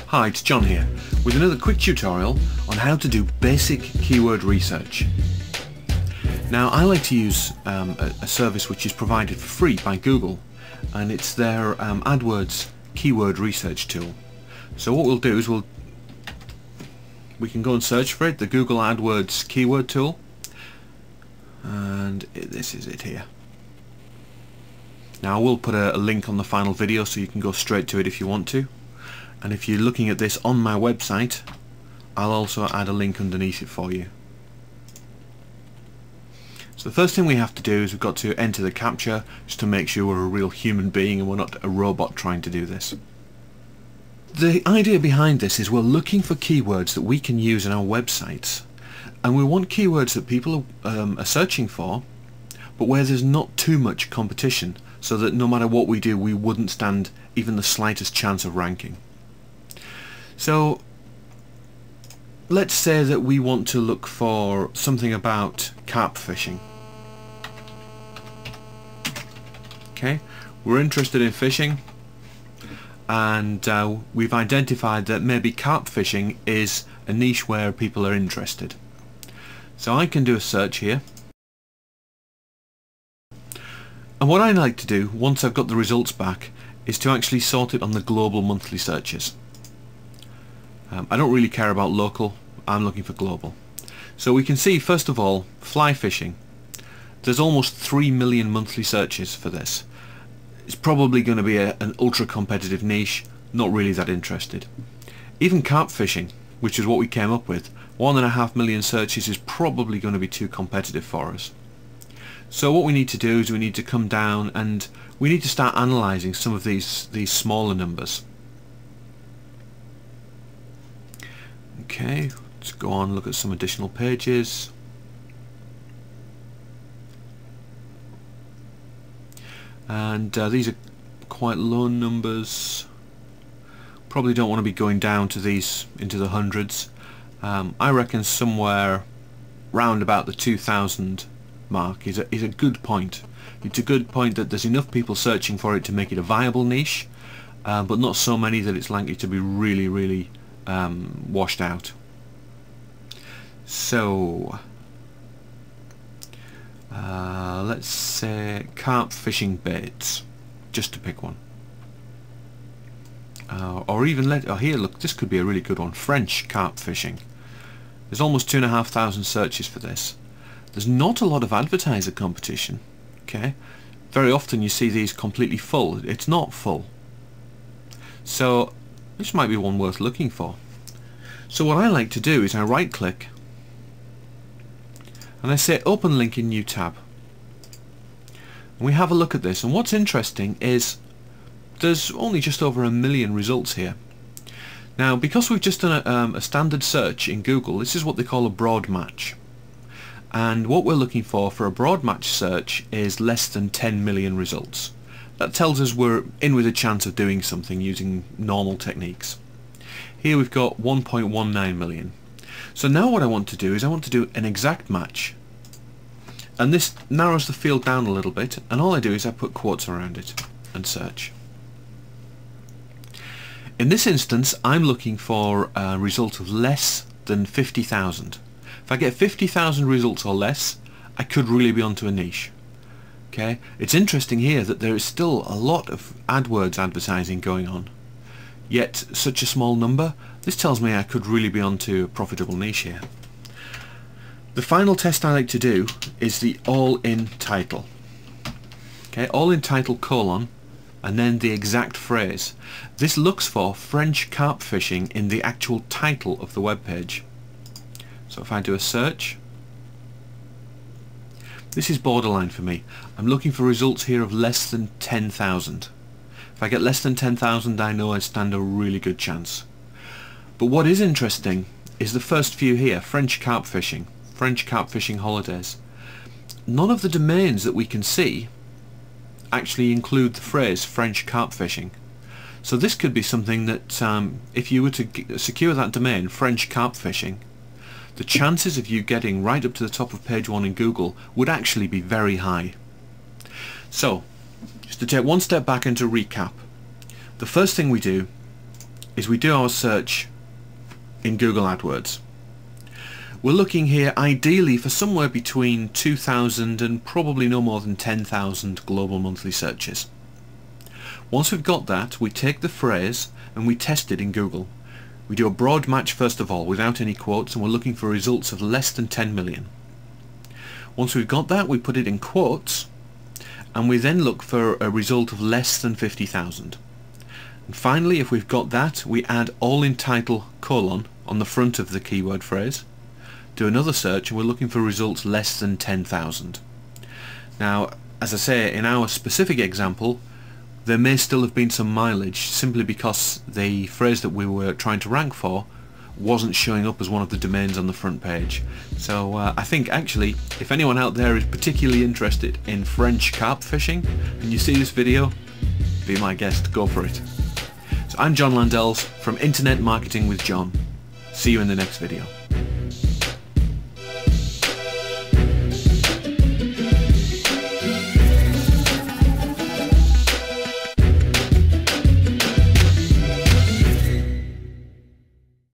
Hi, it's John here with another quick tutorial on how to do basic keyword research. Now, I like to use a service which is provided for free by Google, and it's their AdWords keyword research tool. So what we'll do is we can go and search for it, the Google AdWords keyword tool, and this is it here. Now I will put a link on the final video so you can go straight to it if you want to, and if you're looking at this on my website, I'll also add a link underneath it for you. So the first thing we have to do is we've got to enter the CAPTCHA just to make sure we're a real human being and we're not a robot trying to do this. The idea behind this is we're looking for keywords that we can use in our websites, and we want keywords that people are searching for, but where there's not too much competition, so that no matter what we do we wouldn't stand even the slightest chance of ranking. So let's say that we want to look for something about carp fishing. Okay, we're interested in fishing, and we've identified that maybe carp fishing is a niche where people are interested. So I can do a search here, and what I like to do once I've got the results back is to actually sort it on the global monthly searches. I don't really care about local, I'm looking for global. So we can see first of all fly fishing. There's almost 3 million monthly searches for this. It's probably going to be an ultra competitive niche, not really that interested. Even carp fishing, which is what we came up with, 1.5 million searches is probably going to be too competitive for us. So what we need to do is we need to come down and we need to start analysing some of these smaller numbers. Okay, let's go on and look at some additional pages. And these are quite low numbers. Probably don't want to be going down to these into the hundreds. I reckon somewhere round about the 2,000 mark is a good point. It's a good point that there's enough people searching for it to make it a viable niche, but not so many that it's likely to be really washed out. So let's say carp fishing baits, just to pick one, or even here, look, this could be a really good one, French carp fishing. There's almost 2,500 searches for this. There's not a lot of advertiser competition. Okay, very often you see these completely full. It's not full, so this might be one worth looking for. So what I like to do is I right click and I say open link in new tab, and we have a look at this, and what's interesting is there's only just over 1 million results here. Now because we've just done a standard search in Google, this is what they call a broad match, and what we're looking for a broad match search is less than 10 million results. That tells us we're in with a chance of doing something using normal techniques. Here we've got 1.19 million. So now what I want to do is I want to do an exact match, and this narrows the field down a little bit, and all I do is I put quotes around it and search. In this instance I'm looking for a result of less than 50,000. If I get 50,000 results or less, I could really be onto a niche. Okay, it's interesting here that there is still a lot of AdWords advertising going on, yet such a small number. This tells me I could really be onto a profitable niche here. The final test I like to do is the all-in title. Okay, all-in title colon and then the exact phrase. This looks for French carp fishing in the actual title of the web page. So if I do a search, this is borderline for me. I'm looking for results here of less than 10,000. If I get less than 10,000, I know I stand a really good chance. But what is interesting is the first few here, French carp fishing holidays. None of the domains that we can see actually include the phrase French carp fishing. So this could be something that if you were to secure that domain, French carp fishing, the chances of you getting right up to the top of page 1 in Google would actually be very high. So just to take one step back and to recap, the first thing we do is we do our search in Google AdWords. We're looking here ideally for somewhere between 2,000 and probably no more than 10,000 global monthly searches. Once we've got that, we take the phrase and we test it in Google. We do a broad match first of all without any quotes, and we're looking for results of less than 10 million. Once we've got that, we put it in quotes, and we then look for a result of less than 50,000. And finally, if we've got that, we add all in title : on the front of the keyword phrase, do another search, and we're looking for results less than 10,000. Now, as I say, in our specific example, there may still have been some mileage simply because the phrase that we were trying to rank for wasn't showing up as one of the domains on the front page. So I think actually, if anyone out there is particularly interested in French carp fishing and you see this video, be my guest, go for it. So I'm John Landells from Internet Marketing with John. See you in the next video.